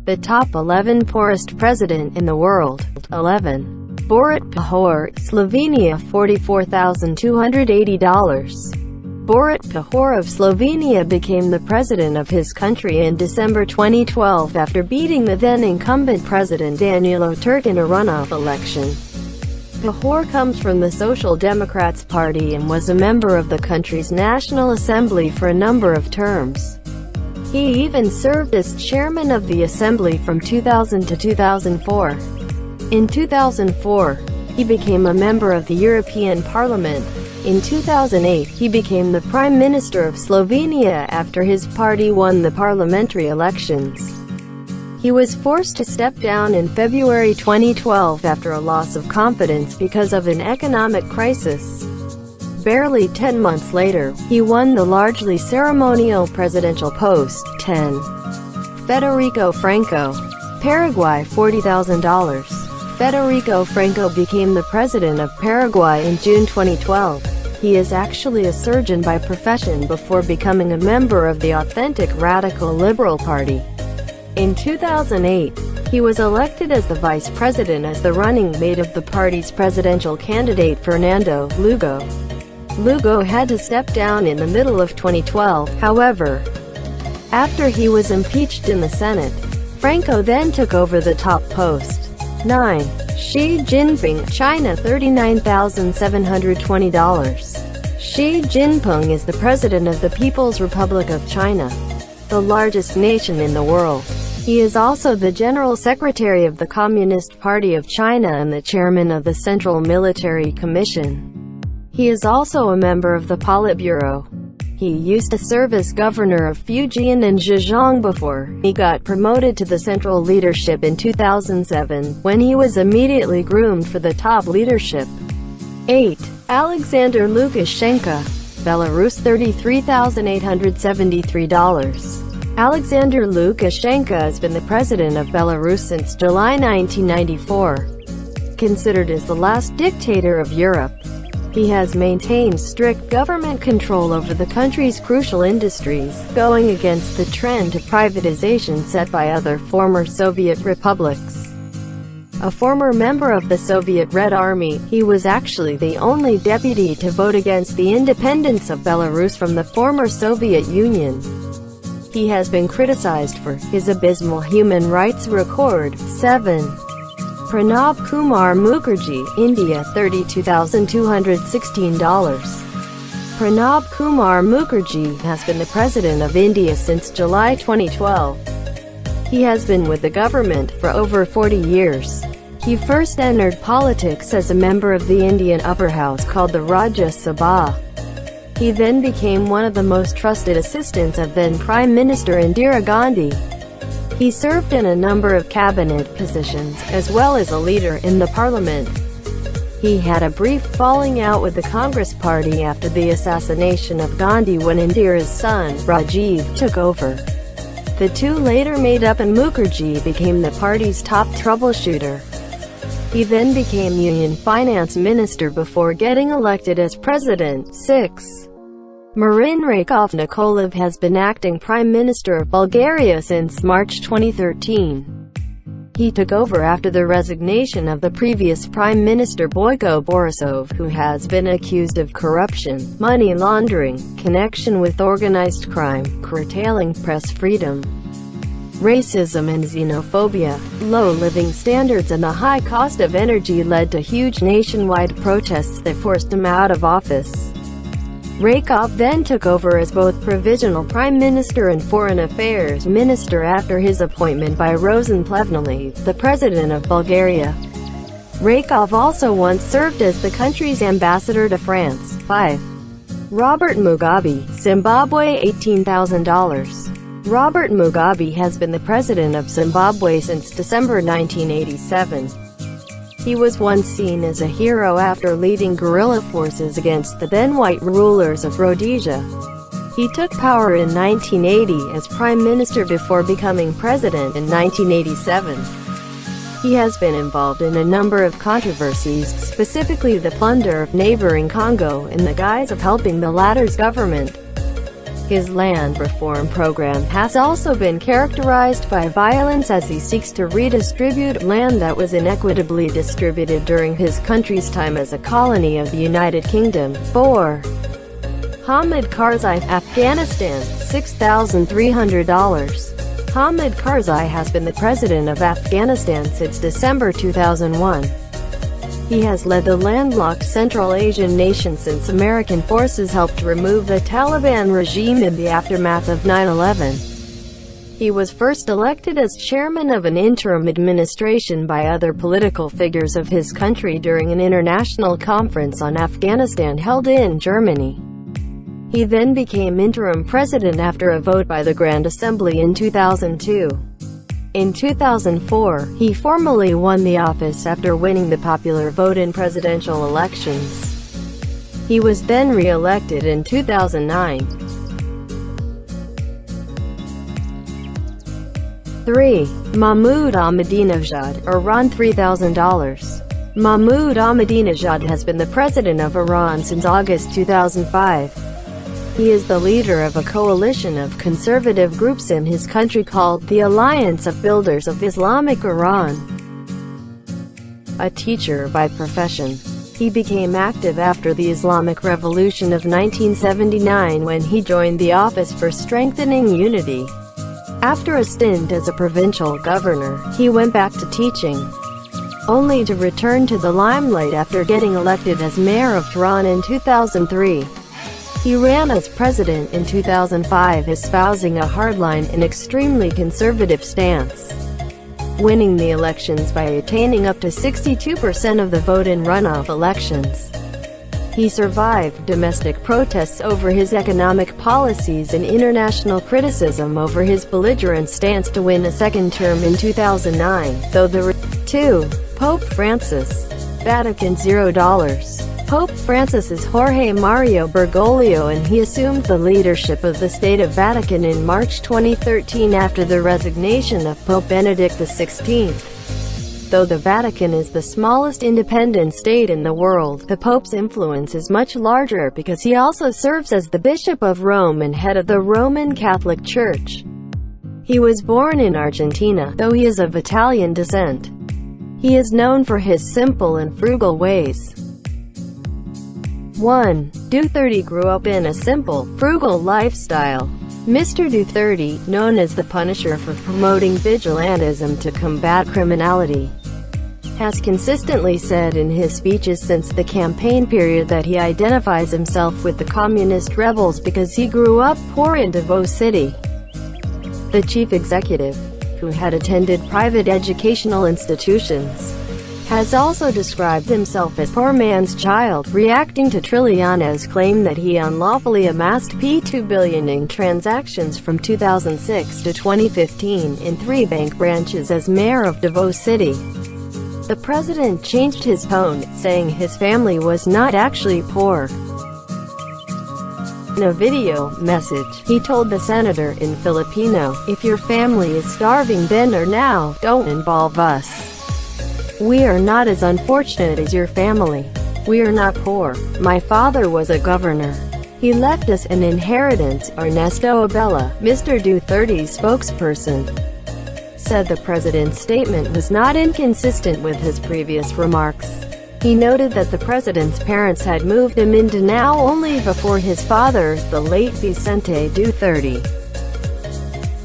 The top 11 poorest president in the world. 11. Borut Pahor, Slovenia, $44,280. Borut Pahor of Slovenia became the president of his country in December 2012 after beating the then-incumbent president Danilo Turk in a runoff election. Pahor comes from the Social Democrats Party and was a member of the country's National Assembly for a number of terms. He even served as chairman of the Assembly from 2000 to 2004. In 2004, he became a member of the European Parliament. In 2008, he became the Prime Minister of Slovenia after his party won the parliamentary elections. He was forced to step down in February 2012 after a loss of confidence because of an economic crisis. Barely 10 months later, he won the largely ceremonial presidential post. 10. Federico Franco, Paraguay, $40,000. Federico Franco became the president of Paraguay in June 2012. He is actually a surgeon by profession before becoming a member of the authentic Radical Liberal Party. In 2008, he was elected as the vice president as the running mate of the party's presidential candidate Fernando Lugo. Lugo had to step down in the middle of 2012, however. After he was impeached in the Senate, Franco then took over the top post. 9. Xi Jinping, China, $39,720. Xi Jinping is the president of the People's Republic of China, the largest nation in the world. He is also the General Secretary of the Communist Party of China and the chairman of the Central Military Commission. He is also a member of the Politburo. He used to serve as governor of Fujian and Zhejiang before he got promoted to the central leadership in 2007, when he was immediately groomed for the top leadership. 8. Alexander Lukashenko, Belarus, $33,873. Alexander Lukashenko has been the president of Belarus since July 1994. Considered as the last dictator of Europe, he has maintained strict government control over the country's crucial industries, going against the trend to privatization set by other former Soviet republics. A former member of the Soviet Red Army, he was actually the only deputy to vote against the independence of Belarus from the former Soviet Union. He has been criticized for his abysmal human rights record. 7. Pranab Kumar Mukherjee, India, $32,216. Pranab Kumar Mukherjee has been the president of India since July 2012. He has been with the government for over 40 years. He first entered politics as a member of the Indian upper house called the Rajya Sabha. He then became one of the most trusted assistants of then Prime Minister Indira Gandhi. He served in a number of cabinet positions, as well as a leader in the parliament. He had a brief falling out with the Congress Party after the assassination of Gandhi when Indira's son, Rajiv, took over. The two later made up and Mukherjee became the party's top troubleshooter. He then became Union Finance Minister before getting elected as President. 6. Marin Rakov Nikolov has been acting Prime Minister of Bulgaria since March 2013. He took over after the resignation of the previous Prime Minister Boyko Borisov, who has been accused of corruption, money laundering, connection with organized crime, curtailing press freedom, racism and xenophobia. Low living standards and the high cost of energy led to huge nationwide protests that forced him out of office. Rakov then took over as both Provisional Prime Minister and Foreign Affairs Minister after his appointment by Rosen Plevneliev, the President of Bulgaria. Rakov also once served as the country's ambassador to France. 5. Robert Mugabe, Zimbabwe, $18,000. Robert Mugabe has been the president of Zimbabwe since December 1987. He was once seen as a hero after leading guerrilla forces against the then-white rulers of Rhodesia. He took power in 1980 as prime minister before becoming president in 1987. He has been involved in a number of controversies, specifically the plunder of neighboring Congo in the guise of helping the latter's government. His land reform program has also been characterized by violence as he seeks to redistribute land that was inequitably distributed during his country's time as a colony of the United Kingdom. 4. Hamid Karzai, Afghanistan, $6,300. Hamid Karzai has been the president of Afghanistan since December 2001. He has led the landlocked Central Asian nation since American forces helped remove the Taliban regime in the aftermath of 9/11. He was first elected as chairman of an interim administration by other political figures of his country during an international conference on Afghanistan held in Germany. He then became interim president after a vote by the Grand Assembly in 2002. In 2004, he formally won the office after winning the popular vote in presidential elections. He was then re-elected in 2009. 3. Mahmoud Ahmadinejad, Iran, $3,000. Mahmoud Ahmadinejad has been the president of Iran since August 2005. He is the leader of a coalition of conservative groups in his country called the Alliance of Builders of Islamic Iran. A teacher by profession, he became active after the Islamic Revolution of 1979 when he joined the Office for Strengthening Unity. After a stint as a provincial governor, he went back to teaching, only to return to the limelight after getting elected as mayor of Tehran in 2003. He ran as president in 2005, espousing a hardline and extremely conservative stance, winning the elections by attaining up to 62% of the vote in runoff elections. He survived domestic protests over his economic policies and international criticism over his belligerent stance to win a second term in 2009, though the 2. Pope Francis, Vatican, $0. Pope Francis is Jorge Mario Bergoglio, and he assumed the leadership of the State of Vatican in March 2013 after the resignation of Pope Benedict XVI. Though the Vatican is the smallest independent state in the world, the Pope's influence is much larger because he also serves as the Bishop of Rome and head of the Roman Catholic Church. He was born in Argentina, though he is of Italian descent. He is known for his simple and frugal ways. 1. Duterte grew up in a simple, frugal lifestyle. Mr. Duterte, known as the Punisher for promoting vigilantism to combat criminality, has consistently said in his speeches since the campaign period that he identifies himself with the communist rebels because he grew up poor in Davao City. The chief executive, who had attended private educational institutions, has also described himself as poor man's child, reacting to Trillane's claim that he unlawfully amassed $2 billion in transactions from 2006 to 2015 in 3 bank branches as mayor of Davao City. The president changed his tone, saying his family was not actually poor. In a video message, he told the senator in Filipino, "If your family is starving then or now, don't involve us. We are not as unfortunate as your family. We are not poor. My father was a governor. He left us an inheritance." Ernesto Abella, Mr. Duterte's spokesperson, said the president's statement was not inconsistent with his previous remarks. He noted that the president's parents had moved to Mindanao only before his father, the late Vicente Duterte,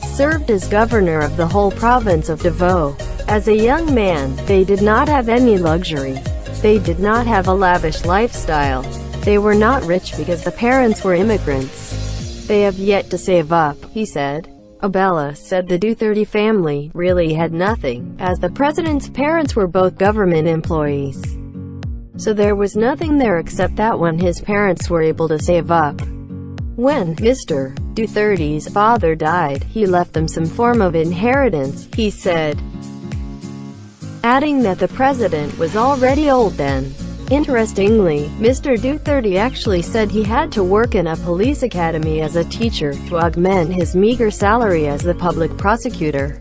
served as governor of the whole province of Davao. As a young man, they did not have any luxury. They did not have a lavish lifestyle. They were not rich because the parents were immigrants. They have yet to save up, he said. Abella said the Duterte family really had nothing, as the president's parents were both government employees. So there was nothing there except that when his parents were able to save up. When Mr. Duterte's father died, he left them some form of inheritance, he said, adding that the president was already old then. Interestingly, Mr. Duterte actually said he had to work in a police academy as a teacher to augment his meager salary as the public prosecutor.